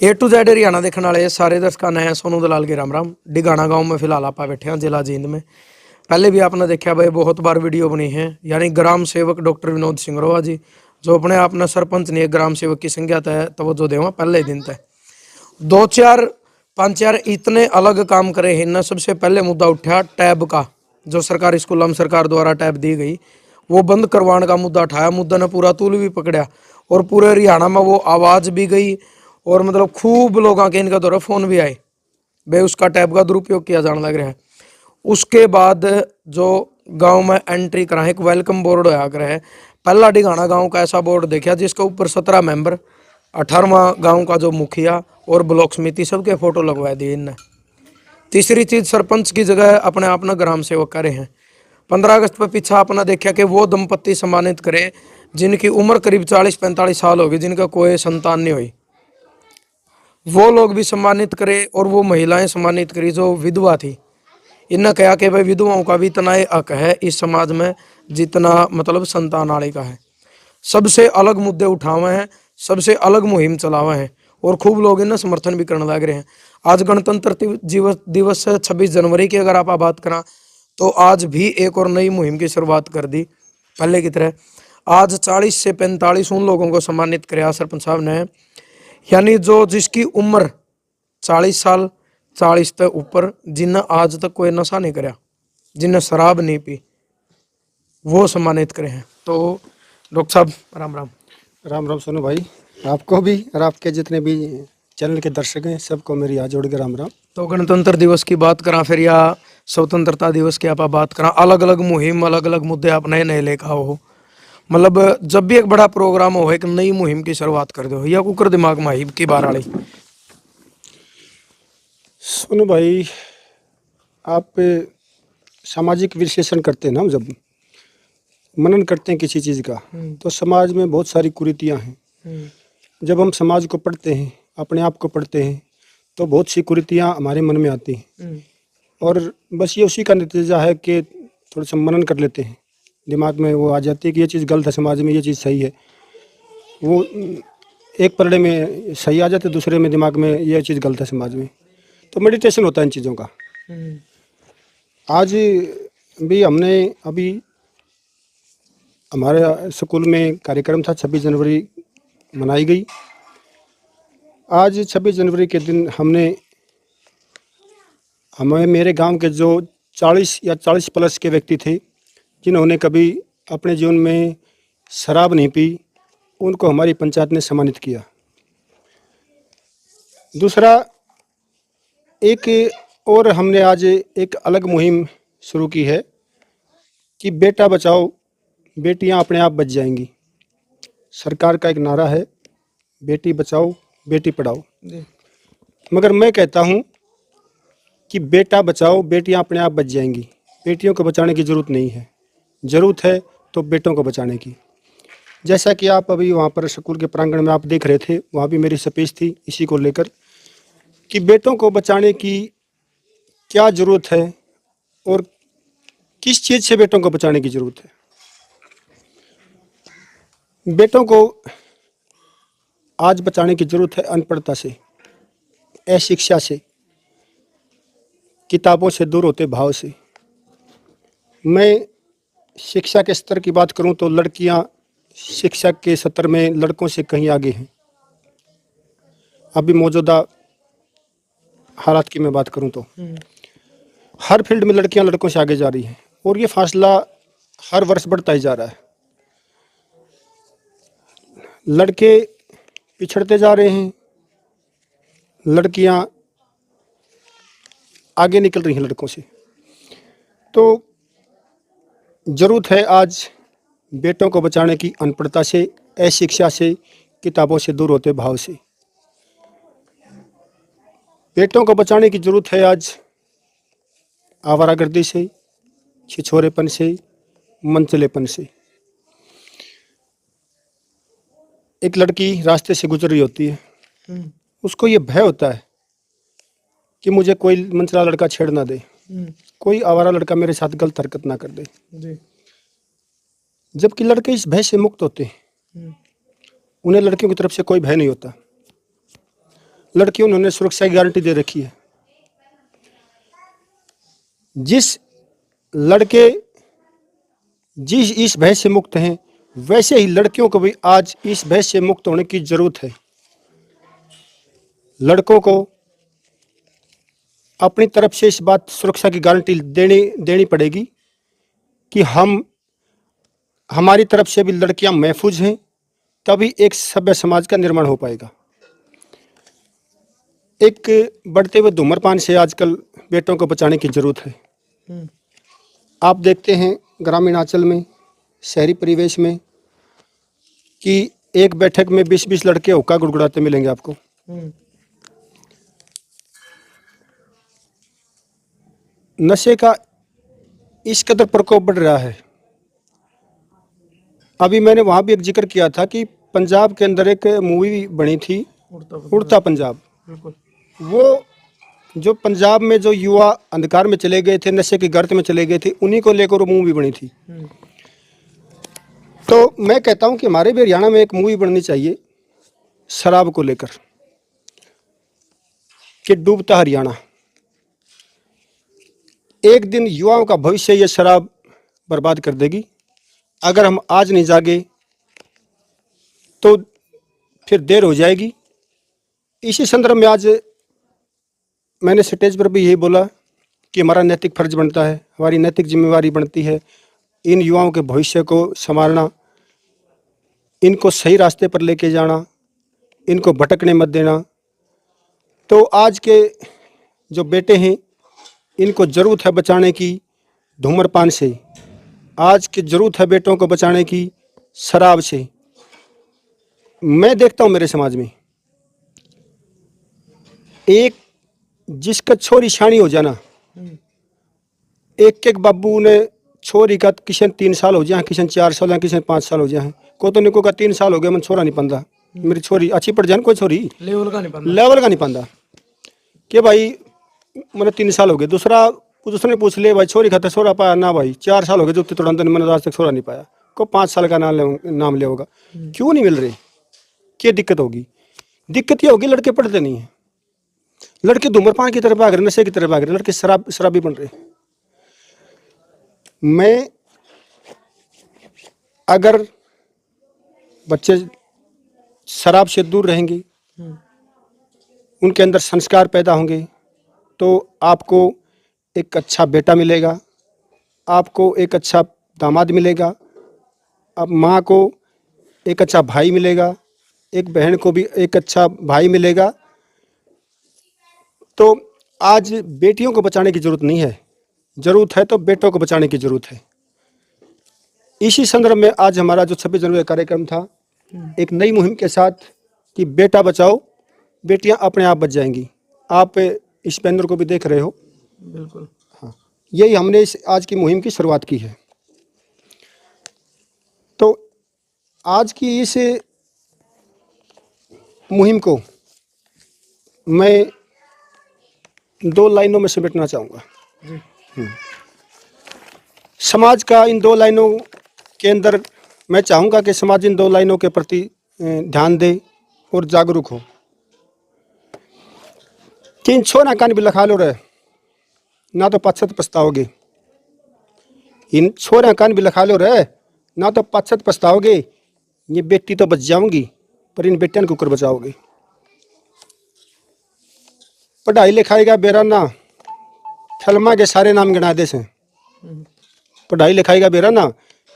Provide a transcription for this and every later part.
A to Z Haryana देखने वाले सारे दर्शकों ने सोनू दलाल के राम राम। डिगाना गांव में फिलहाल आप बैठे हैं जिला जींद में। पहले भी आपने देखा भाई बहुत बार वीडियो बनी है, यानी ग्राम सेवक डॉक्टर विनोद सिंगरोवा जी जो अपने आप ने सरपंच ने ग्राम सेवक की संज्ञा तय तवज्जो देवा पहले दिन तय 2-4-5 इतने अलग काम करे हैं ना। सबसे पहले मुद्दा उठा टैब का, जो सरकारी स्कूलों में सरकार द्वारा टैब दी गई वो बंद करवाने का मुद्दा उठाया। मुद्दा ने पूरा तूल भी पकड़ा और पूरे हरियाणा में वो आवाज भी गई और मतलब खूब लोगों के इनका दौरा फोन भी आए भाई उसका टैब का दुरुपयोग किया जाने लग रहा है। उसके बाद जो गांव में एंट्री करा एक वेलकम बोर्ड होया कर है। पहला डिगाना गांव का ऐसा बोर्ड देखा जिसके ऊपर 17 मेंबर, 18वां गांव का जो मुखिया और ब्लॉक समिति सबके फोटो लगवा दिए इनने। तीसरी चीज सरपंच की जगह अपने आप में ग्राम सेवक करे हैं। 15 अगस्त पर पीछा अपना देखा कि वो दंपत्ति सम्मानित करे जिनकी उम्र करीब 40-45 साल होगी, जिनका कोई संतान नहीं हुई, वो लोग भी सम्मानित करे। और वो महिलाएं सम्मानित करी जो विधवा थी। इन्हें कहा कि भाई विधवाओं का भी इतना ही हक है इस समाज में जितना मतलब संतान वाले का है। सबसे अलग मुद्दे उठावे हैं, सबसे अलग मुहिम चलावे हैं और खूब लोग इन्हें समर्थन भी करने लग रहे हैं। आज गणतंत्र दिवस 26 जनवरी की अगर आप बात करा तो आज भी एक और नई मुहिम की शुरुआत कर दी पहले की तरह। आज 40 से 45 उन लोगों को सम्मानित कराया सरपंच साहब ने, यानी जो जिसकी उम्र 40 साल 40 से ऊपर, जिन्हें आज तक कोई नशा नहीं कराया, जिन्हें शराब नहीं पी, वो सम्मानित करे हैं। तो डॉक्टर साहब राम राम। राम राम सोनू भाई, आपको भी और आपके जितने भी चैनल के दर्शक हैं सबको मेरी हाथ जोड़ के राम राम। तो गणतंत्र दिवस की बात करा फिर या स्वतंत्रता दिवस की आप बात करा, अलग अलग मुहिम अलग अलग मुद्दे आप नए नए लेकर आओ हो। मतलब जब भी एक बड़ा प्रोग्राम हो एक नई मुहिम की शुरुआत कर दो या कुकर दिमाग में आई की बार वाली। सोनू भाई, आप सामाजिक विश्लेषण करते हैं ना, जब मनन करते हैं किसी चीज़ का तो समाज में बहुत सारी कुरीतियाँ हैं। जब हम समाज को पढ़ते हैं, अपने आप को पढ़ते हैं, तो बहुत सी कुरीतियाँ हमारे मन में आती हैं और बस ये उसी का नतीजा है कि थोड़ा सा मनन कर लेते हैं, दिमाग में वो आ जाती है कि ये चीज़ गलत है, समाज में ये चीज़ सही है। वो एक पलड़े में सही आ जाते, दूसरे में दिमाग में ये चीज़ गलत है समाज में। तो मेडिटेशन होता है इन चीज़ों का। आज भी हमने अभी हमारे स्कूल में कार्यक्रम था, 26 जनवरी मनाई गई। आज 26 जनवरी के दिन हमें मेरे गांव के जो 40 या 40 प्लस के व्यक्ति थे जिन्होंने कभी अपने जीवन में शराब नहीं पी, उनको हमारी पंचायत ने सम्मानित किया। दूसरा, एक और हमने आज एक अलग मुहिम शुरू की है कि बेटा बचाओ बेटियां अपने आप बच जाएंगी। सरकार का एक नारा है, बेटी बचाओ बेटी पढ़ाओ। मगर मैं कहता हूं कि बेटा बचाओ बेटियां अपने आप बच जाएंगी। बेटियों को बचाने की ज़रूरत नहीं है, ज़रूरत है तो बेटों को बचाने की। जैसा कि आप अभी वहाँ पर स्कूल के प्रांगण में आप देख रहे थे, वहाँ भी मेरी स्पीच थी इसी को लेकर कि बेटों को बचाने की क्या ज़रूरत है और किस चीज़ से बेटों को बचाने की ज़रूरत है। बेटों को आज बचाने की ज़रूरत है अनपढ़ता से, अशिक्षा से, किताबों से दूर होते भाव से। मैं शिक्षा के स्तर की बात करूं तो लड़कियां शिक्षा के स्तर में लड़कों से कहीं आगे हैं। अभी मौजूदा हालात की मैं बात करूं तो हर फील्ड में लड़कियां लड़कों से आगे जा रही हैं और ये फासला हर वर्ष बढ़ता ही जा रहा है। लड़के पिछड़ते जा रहे हैं, लड़कियां आगे निकल रही हैं लड़कों से। तो ज़रूरत है आज बेटों को बचाने की अनपढ़ता से, अशिक्षा से, किताबों से दूर होते भाव से। बेटों को बचाने की ज़रूरत है आज आवारागर्दी से, छिछोरेपन से, मनचलेपन से। एक लड़की रास्ते से गुजर रही होती है, उसको ये भय होता है कि मुझे कोई मनचला लड़का छेड़ ना दे, कोई आवारा लड़का मेरे साथ गलत हरकत ना कर दे। जबकि लड़के इस भय से मुक्त होते हैं, उन्हें लड़कियों की तरफ से कोई भय नहीं होता। लड़कियों उन्होंने सुरक्षा की गारंटी दे रखी है। जिस लड़के जिस इस भय से मुक्त हैं, वैसे ही लड़कियों को भी आज इस भय से मुक्त होने की जरूरत है। लड़कों को अपनी तरफ से इस बात सुरक्षा की गारंटी देनी पड़ेगी कि हमारी तरफ से भी लड़कियां महफूज हैं, तभी एक सभ्य समाज का निर्माण हो पाएगा। एक बढ़ते हुए धूम्रपान से आजकल बेटों को बचाने की जरूरत है। आप देखते हैं ग्रामीण अंचल में, शहरी परिवेश में, कि एक बैठक में 20-20 लड़के हुक्का गुड़गुड़ाते मिलेंगे आपको। नशे का इस कदर प्रकोप बढ़ रहा है। अभी मैंने वहाँ भी एक जिक्र किया था कि पंजाब के अंदर एक मूवी बनी थी, उड़ता पंजाब। वो जो पंजाब में जो युवा अंधकार में चले गए थे, नशे की गर्त में चले गए थे, उन्हीं को लेकर वो मूवी बनी थी। तो मैं कहता हूँ कि हमारे भी हरियाणा में एक मूवी बननी चाहिए शराब को लेकर, कि डूबता हरियाणा। एक दिन युवाओं का भविष्य ये शराब बर्बाद कर देगी। अगर हम आज नहीं जागे तो फिर देर हो जाएगी। इसी संदर्भ में आज मैंने स्टेज पर भी यही बोला कि हमारा नैतिक फर्ज बनता है, हमारी नैतिक जिम्मेवारी बनती है इन युवाओं के भविष्य को संभालना, इनको सही रास्ते पर लेके जाना, इनको भटकने मत देना। तो आज के जो बेटे हैं, इनको ज़रूरत है बचाने की धूम्रपान से, आज की ज़रूरत है बेटों को बचाने की शराब से। मैं देखता हूँ मेरे समाज में एक जिसका छोरी शानी हो जाना, एक बाबू ने छोरी का किशन 3 साल हो जाए, किशन 4 साल या किशन 5 साल हो जाए, को तो निको का 3 साल हो गया, मन छोरा नहीं पाता, मेरी छोरी अच्छी पड़ जाए, कोई छोरी लेवल का नहीं पाता कि भाई मैंने 3 साल हो गए। दूसरे ने पूछ ले भाई छोरी खाता छोरा पाया ना, भाई 4 साल हो गए जुत्ती तोड़ा, मैंने आज तक छोरा नहीं पाया, को 5 साल का नाम ले होगा। क्यों नहीं मिल रहे? क्या दिक्कत होगी? दिक्कत ये होगी लड़के पढ़ते नहीं है, लड़के धूम्रपान की तरफ भाग रहे, नशे की तरफ भाग रहे, लड़के शराबी बन रहे। मैं अगर बच्चे शराब से दूर रहेंगे, उनके अंदर संस्कार पैदा होंगे, तो आपको एक अच्छा बेटा मिलेगा, आपको एक अच्छा दामाद मिलेगा, अब माँ को एक अच्छा भाई मिलेगा, एक बहन को भी एक अच्छा भाई मिलेगा। तो आज बेटियों को बचाने की जरूरत नहीं है, जरूरत है तो बेटों को बचाने की जरूरत है। इसी संदर्भ में आज हमारा जो 26 जनवरी का कार्यक्रम था, एक नई मुहिम के साथ कि बेटा बचाओ बेटियां अपने आप बच जाएंगी। आप इस बैनर को भी देख रहे हो। बिल्कुल। हाँ, यही हमने इस आज की मुहिम की शुरुआत की है। तो आज की इस मुहिम को मैं 2 लाइनों में समेटना चाहूँगा। समाज का इन 2 लाइनों के अंदर मैं चाहूँगा कि समाज इन 2 लाइनों के प्रति ध्यान दे और जागरूक हो कि इन छोरा कान भी लखा लो रहे ना तो पश्चात पछताओगे। इन छोरा कान भी लखा लो रहे ना तो पश्चात पछताओगे। ये बेटी तो बच जाऊंगी पर इन बेटियां को कर बचाओगे। पढ़ाई लिखाई का बेरा ना फिल्मा के सारे नाम गिना दे से, पढ़ाई लिखाई का बेरा ना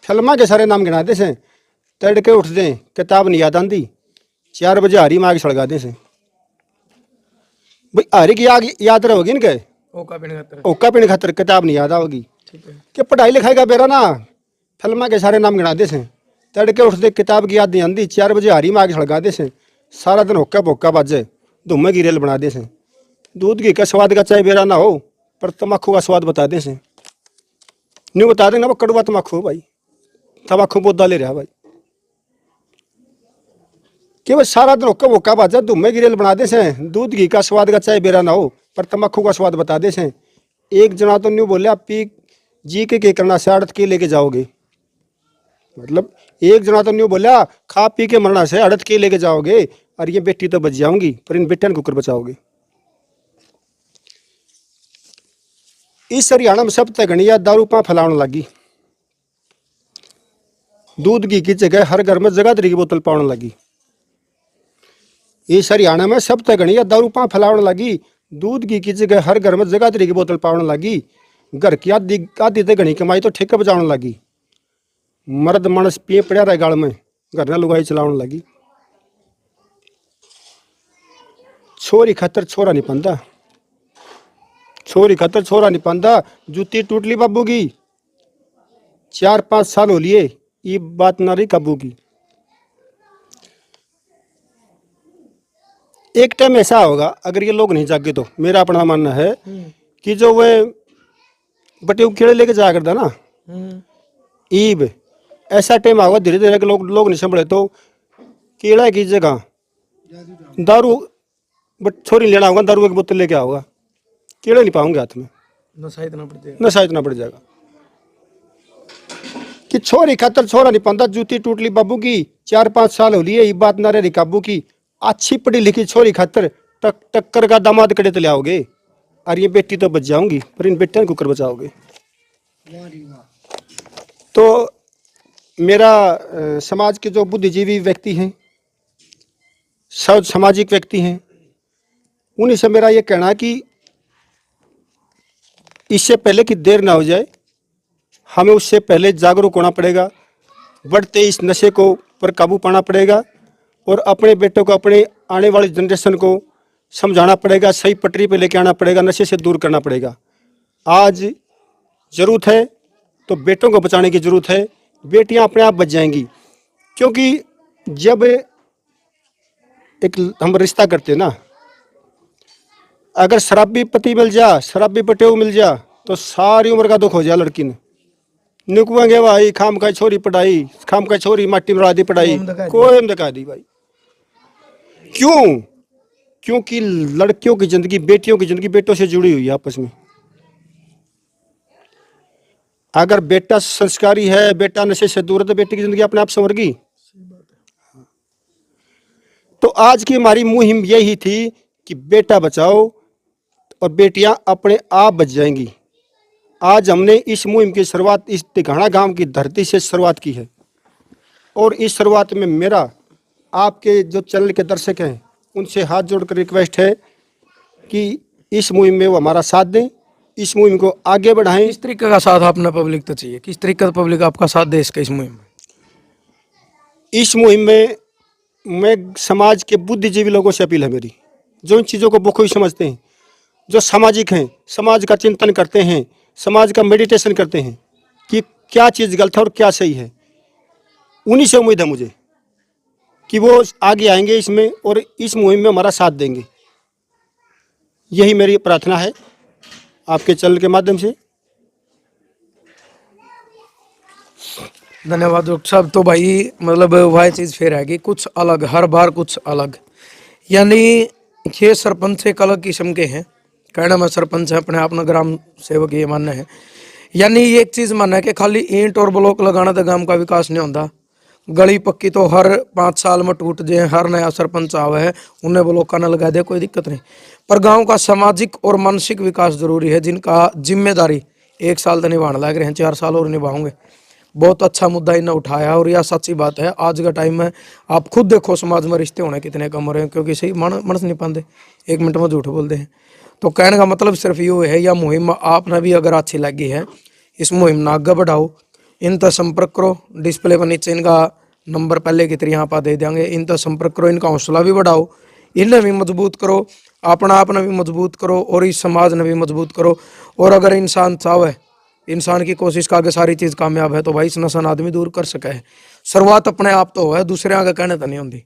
फिल्मा के सारे नाम गिना दे से, तड़के उठ दें किताब नहीं याद आंदी, 4 बजे हारी में आग सड़गा दे से। भाई हारी की आग याद रहोगी इनके, ओका पीने खातर किताब नहीं याद आओगी। कि पढ़ाई लिखाई का बेरा ना फिल्मा के सारे नाम गिना दे से, तड़के उठ दे किताब की याद नहीं आंदी, 4 बजे हारी में आग सड़गा दे से, सारा दिन होक्का भोक्का बाजे, धुम्मे की रेल बना दे से। दूध घी का स्वाद का चाहे बेरा ना हो पर तम्बाकू का स्वाद बता दे से। न्यू बता देना वो कड़वा तम्बाकू भाई, तम्बाकू बहुत डाले रहा भाई। कि बस सारा दिन होक्का भोक्का बाजा, धुम्मे की रेल बना दे से, दूध घी का स्वाद का चाहे बेरा ना हो पर तम्बाकू का स्वाद बता दे से। एक जना तो न्यू बोले आप पी जी के करना से अड़त के लेके जाओगे, मतलब एक जना तो न्यू बोला खा पी के मरना से अड़त के लेके जाओगे। और ये बेटी तो बच जाऊंगी पर इन बेटियां को कुकर बचाओगे। इस हरियाणा में सब तक घनिया दारू पा फैलाने लगी। दूध घी की जगह हर घर में जगाधरी की बोतल पाने लगी। इस हरियाणा में सब तक घनिया दारू पा फैलाने लगी। दूध घी की जगह हर घर में जगाधरी की बोतल पाने लगी। घर की आधी आधी तो घनी कमाई तो ठेका बजाने लगी। मर्द मानस पिए पड़ा रहे गाल में, घर ने लुगाई चलाने लगी। छोरी खातर छोरा नहीं पंदा, छोरी खातर छोरा नहीं पंदा। जूती टूट ली बाबू की, 4-5 साल हो लिए, ये बात ना रही काबू की। एक टाइम ऐसा होगा अगर ये लोग नहीं जागे तो मेरा अपना मानना है कि जो वे बटे कीड़े लेके जाया करता ना ईब, ऐसा टाइम आएगा धीरे धीरे के लोग नहीं संभले तो कीड़ा की जगह दारू बट छोरी लेना होगा, दारू की बोतल लेके आओगा, कीड़े नहीं पाओगे हाथ में, नशा इतना बढ़ जाएगा कि छोरी खातर छोरा नहीं पाता। जूती टूट ली बाबू की, 4-5 साल हो लिए, ये बात ना रही काबू की। अच्छी पढ़ी लिखी छोरी खातर टक्कर का दामाद कड़े तो ले आओगे और ये बेटी तो बच जाऊंगी पर इन बेटियों को कुकर बचाओगे। तो मेरा समाज के जो बुद्धिजीवी व्यक्ति हैं, सामाजिक व्यक्ति हैं, उन्हीं से मेरा ये कहना है कि इससे पहले कि देर ना हो जाए हमें उससे पहले जागरूक होना पड़ेगा। बढ़ते इस नशे को पर काबू पाना पड़ेगा और अपने बेटों को, अपने आने वाली जनरेशन को समझाना पड़ेगा, सही पटरी पे लेके आना पड़ेगा, नशे से दूर करना पड़ेगा। आज ज़रूरत है तो बेटों को बचाने की ज़रूरत है। बेटियां अपने आप बच जाएंगी, क्योंकि जब एक हम रिश्ता करते हैं ना, अगर शराबी पति मिल जा, शराबी पटेऊ मिल जा तो सारी उम्र का दुख हो जाए लड़की ने। निकुएंगे भाई, खाम का छोरी पढ़ाई, खाम का छोरी माटी में दी पढ़ाई, कोई दिखा दी भाई। क्यों? क्योंकि लड़कियों की जिंदगी, बेटियों की जिंदगी बेटों से जुड़ी हुई है आपस में। अगर बेटा संस्कारी है, बेटा नशे से दूर है, तो बेटी की जिंदगी अपने आप संवर गई। तो आज की हमारी मुहिम यही थी कि बेटा बचाओ और बेटियां अपने आप बच जाएंगी। आज हमने इस मुहिम की शुरुआत इस तिघाना गांव की धरती से शुरुआत की है और इस शुरुआत में मेरा आपके जो चैनल के दर्शक हैं उनसे हाथ जोड़कर रिक्वेस्ट है कि इस मुहिम में वो हमारा साथ दें, इस मुहिम को आगे बढ़ाएं। किस तरीके का साथ अपना पब्लिक तो चाहिए, किस तरीके का पब्लिक आपका साथ दे इसका इस मुहिम में? इस मुहिम में मैं समाज के बुद्धिजीवी लोगों से अपील है मेरी, जो इन चीज़ों को बखूबी समझते हैं, जो सामाजिक हैं, समाज का चिंतन करते हैं, समाज का मेडिटेशन करते हैं कि क्या चीज़ गलत है और क्या सही है। उन्हीं से उम्मीद है मुझे कि वो आगे आएंगे इसमें और इस मुहिम में हमारा साथ देंगे। यही मेरी प्रार्थना है आपके चैनल के माध्यम से। धन्यवाद डॉक्टर साहब। तो भाई मतलब वह चीज़ फिर है कि कुछ अलग, हर बार कुछ अलग, यानी ये सरपंच एक अलग किस्म के हैं। कहना मैं सरपंच है, अपने अपना ग्राम सेवक ये मानना है। यानी ये एक चीज़ मानना है कि खाली ईंट और ब्लॉक लगाना तो गांव का विकास नहीं होता। गली पक्की तो हर 5 साल में टूट जाए, हर नया सरपंच आवे है उन्हें ब्लॉक का न लगा दे, कोई दिक्कत नहीं। पर गांव का सामाजिक और मानसिक विकास जरूरी है, जिनका जिम्मेदारी 1 साल तो निभाने लग रहे हैं, 4 साल और निभाओगे। बहुत अच्छा मुद्दा इन्हें उठाया और यह सच्ची बात है। आज का टाइम में आप खुद देखो समाज में रिश्ते होने कितने कम हो रहे हैं, क्योंकि सही मनस नहीं पाते, 1 मिनट में झूठ बोलते हैं। तो कहने का मतलब सिर्फ ये है, यह मुहिम आपने भी अगर अच्छी लगी है, इस मुहिम ने आगे बढ़ाओ। इन तक संपर्क करो, डिस्प्ले पर नीचे इनका नंबर पहले की तरह यहाँ पर दे देंगे। इन तक संपर्क करो, इनका हौसला भी बढ़ाओ, इन्हें भी मजबूत करो, अपना आपने भी मजबूत करो और इस समाज ने भी मजबूत करो। और अगर इंसान चाहे, इंसान की कोशिश का आगे सारी चीज़ कामयाब है, तो भाई इस नशा आदमी दूर कर सके है। शुरुआत अपने आप तो है, दूसरे आगे कहने तो नहीं होती।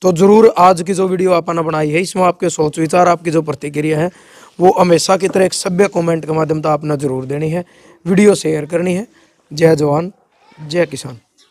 तो जरूर आज की जो वीडियो आपने बनाई है, इसमें आपके सोच विचार, आपकी जो प्रतिक्रिया है, वो हमेशा की तरह एक सभ्य कमेंट के माध्यम से आपने जरूर देनी है, वीडियो शेयर करनी है। जय जवान, जय किसान।